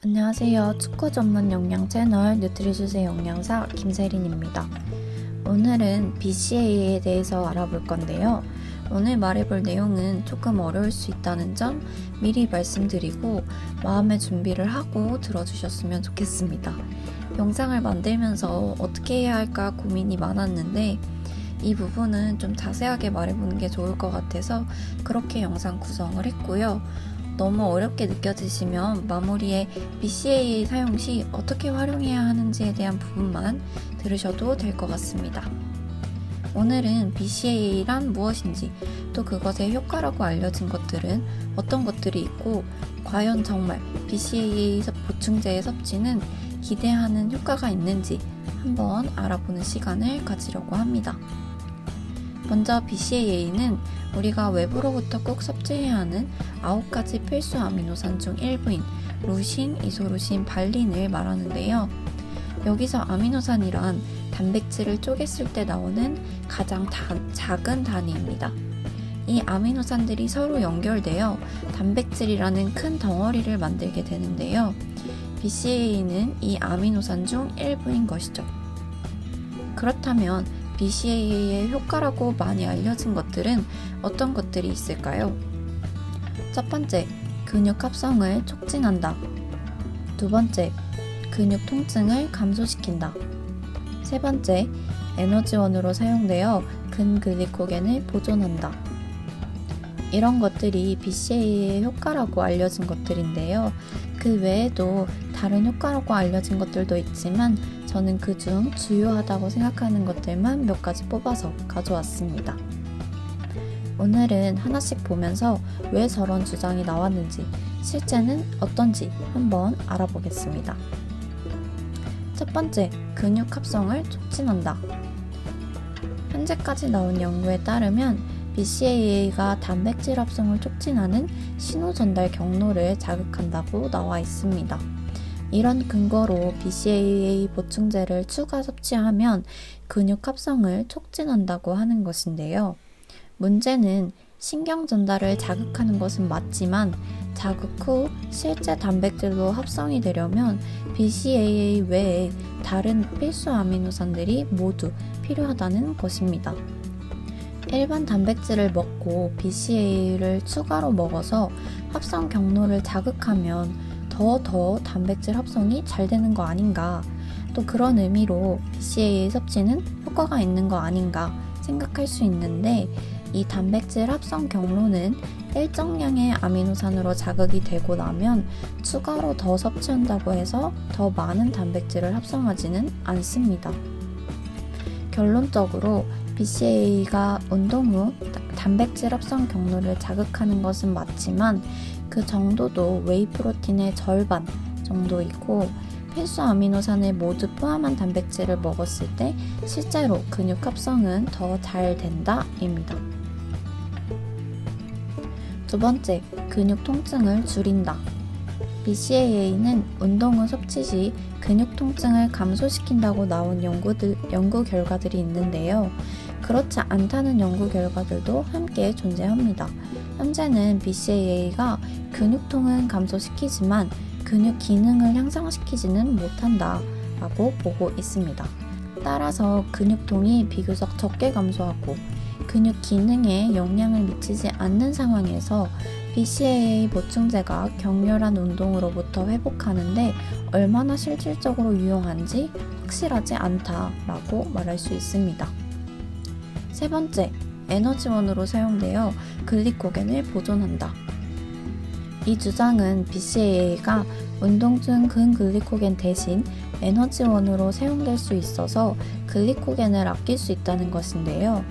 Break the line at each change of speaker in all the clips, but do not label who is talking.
안녕하세요. 축구 전문 영양 채널 뉴트리주세 영양사 김세린입니다. 오늘은 BCAA에 대해서 알아볼 건데요. 오늘 말해볼 내용은 조금 어려울 수 있다는 점 미리 말씀드리고 마음의 준비를 하고 들어주셨으면 좋겠습니다. 영상을 만들면서 어떻게 해야 할까 고민이 많았는데 이 부분은 좀 자세하게 말해보는 게 좋을 것 같아서 그렇게 영상 구성을 했고요. 너무 어렵게 느껴지시면 마무리에 BCAA 사용 시 어떻게 활용해야 하는지에 대한 부분만 들으셔도 될 것 같습니다. 오늘은 BCAA란 무엇인지, 또 그것의 효과라고 알려진 것들은 어떤 것들이 있고, 과연 정말 BCAA 보충제의 섭취는 기대하는 효과가 있는지 한번 알아보는 시간을 가지려고 합니다. 먼저 BCAA는 우리가 외부로부터 꼭 섭취해야 하는 9가지 필수 아미노산 중 일부인 루신, 이소루신, 발린을 말하는데요. 여기서 아미노산이란 단백질을 쪼갰을 때 나오는 가장 작은 단위입니다. 이 아미노산들이 서로 연결되어 단백질이라는 큰 덩어리를 만들게 되는데요. BCAA는 이 아미노산 중 일부인 것이죠. 그렇다면 BCAA의 효과라고 많이 알려진 것들은 어떤 것들이 있을까요? 첫 번째, 근육 합성을 촉진한다. 두 번째, 근육 통증을 감소시킨다. 세 번째, 에너지원으로 사용되어 근글리코겐을 보존한다. 이런 것들이 BCAA의 효과라고 알려진 것들인데요. 그 외에도 다른 효과라고 알려진 것들도 있지만 저는 그중 주요하다고 생각하는 것들만 몇 가지 뽑아서 가져왔습니다. 오늘은 하나씩 보면서 왜 저런 주장이 나왔는지, 실제는 어떤지 한번 알아보겠습니다. 첫 번째, 근육 합성을 촉진한다. 현재까지 나온 연구에 따르면 BCAA가 단백질 합성을 촉진하는 신호 전달 경로를 자극한다고 나와 있습니다. 이런 근거로 BCAA 보충제를 추가 섭취하면 근육 합성을 촉진한다고 하는 것인데요. 문제는 신경 전달을 자극하는 것은 맞지만 자극 후 실제 단백질로 합성이 되려면 BCAA 외에 다른 필수 아미노산들이 모두 필요하다는 것입니다. 일반 단백질을 먹고 BCAA를 추가로 먹어서 합성 경로를 자극하면 더 단백질 합성이 잘 되는 거 아닌가, 또 그런 의미로 BCAA 섭취는 효과가 있는 거 아닌가 생각할 수 있는데, 이 단백질 합성 경로는 일정량의 아미노산으로 자극이 되고 나면 추가로 더 섭취한다고 해서 더 많은 단백질을 합성하지는 않습니다. 결론적으로 BCAA가 운동 후 단백질 합성 경로를 자극하는 것은 맞지만 그 정도도 웨이 프로틴의 절반 정도이고, 필수 아미노산을 모두 포함한 단백질을 먹었을 때 실제로 근육 합성은 더 잘 된다입니다. 두 번째, 근육 통증을 줄인다. BCAA는 운동 후 섭취 시 근육 통증을 감소시킨다고 나온 연구 결과들이 있는데요. 그렇지 않다는 연구 결과들도 함께 존재합니다. 현재는 BCAA가 근육통은 감소시키지만 근육 기능을 향상시키지는 못한다 라고 보고 있습니다. 따라서 근육통이 비교적 적게 감소하고 근육 기능에 영향을 미치지 않는 상황에서 BCAA 보충제가 격렬한 운동으로부터 회복하는데 얼마나 실질적으로 유용한지 확실하지 않다라고 말할 수 있습니다. 세 번째, 에너지원으로 사용되어 글리코겐을 보존한다. 이 주장은 BCAA가 운동 중 근글리코겐 대신 에너지원으로 사용될 수 있어서 글리코겐을 아낄 수 있다는 것인데요.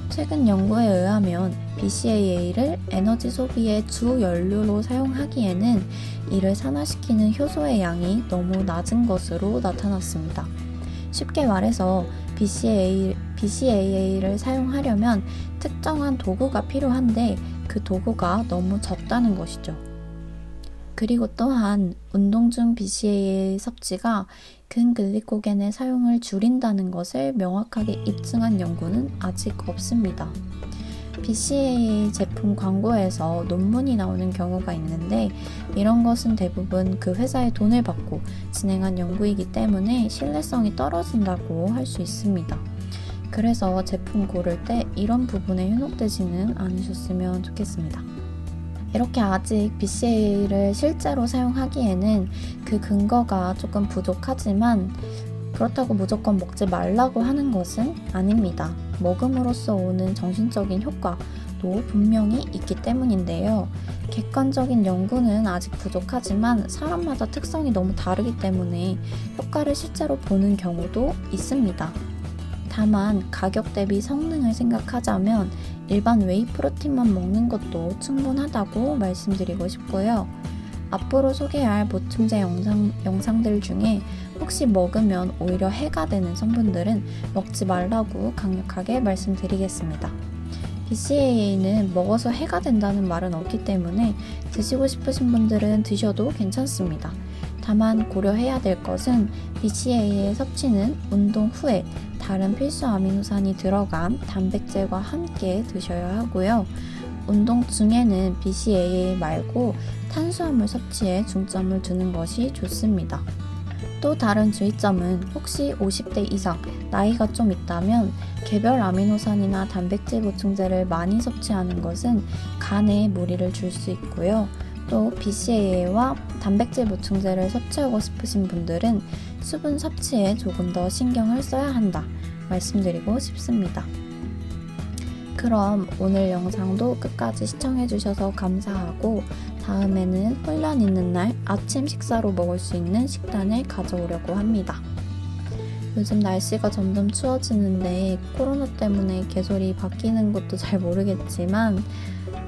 최근 연구에 의하면 BCAA를 에너지 소비의 주 연료로 사용하기에는 이를 산화시키는 효소의 양이 너무 낮은 것으로 나타났습니다. 쉽게 말해서 BCAA를 사용하려면 특정한 도구가 필요한데 그 도구가 너무 적다는 것이죠. 그리고 또한 운동 중 BCAA 섭취가 근글리코겐의 사용을 줄인다는 것을 명확하게 입증한 연구는 아직 없습니다. BCAA 제품 광고에서 논문이 나오는 경우가 있는데 이런 것은 대부분 그 회사의 돈을 받고 진행한 연구이기 때문에 신뢰성이 떨어진다고 할 수 있습니다. 그래서 제품 고를 때 이런 부분에 현혹되지는 않으셨으면 좋겠습니다. 이렇게 아직 BCAA를 실제로 사용하기에는 그 근거가 조금 부족하지만 그렇다고 무조건 먹지 말라고 하는 것은 아닙니다. 먹음으로써 오는 정신적인 효과도 분명히 있기 때문인데요. 객관적인 연구는 아직 부족하지만 사람마다 특성이 너무 다르기 때문에 효과를 실제로 보는 경우도 있습니다. 다만 가격 대비 성능을 생각하자면 일반 웨이 프로틴만 먹는 것도 충분하다고 말씀드리고 싶고요. 앞으로 소개할 보충제 영상들 중에 혹시 먹으면 오히려 해가 되는 성분들은 먹지 말라고 강력하게 말씀드리겠습니다. BCAA는 먹어서 해가 된다는 말은 없기 때문에 드시고 싶으신 분들은 드셔도 괜찮습니다. 다만 고려해야 될 것은 BCAA의 섭취는 운동 후에 다른 필수 아미노산이 들어간 단백질과 함께 드셔야 하고요. 운동 중에는 BCAA 말고 탄수화물 섭취에 중점을 두는 것이 좋습니다. 또 다른 주의점은 혹시 50대 이상 나이가 좀 있다면 개별 아미노산이나 단백질 보충제를 많이 섭취하는 것은 간에 무리를 줄 수 있고요. 또 BCAA와 단백질 보충제를 섭취하고 싶으신 분들은 수분 섭취에 조금 더 신경을 써야 한다 말씀드리고 싶습니다. 그럼 오늘 영상도 끝까지 시청해주셔서 감사하고 다음에는 훈련 있는 날 아침 식사로 먹을 수 있는 식단을 가져오려고 합니다. 요즘 날씨가 점점 추워지는데 코로나 때문에 계절이 바뀌는 것도 잘 모르겠지만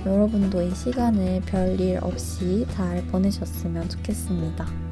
여러분도 이 시간을 별일 없이 잘 보내셨으면 좋겠습니다.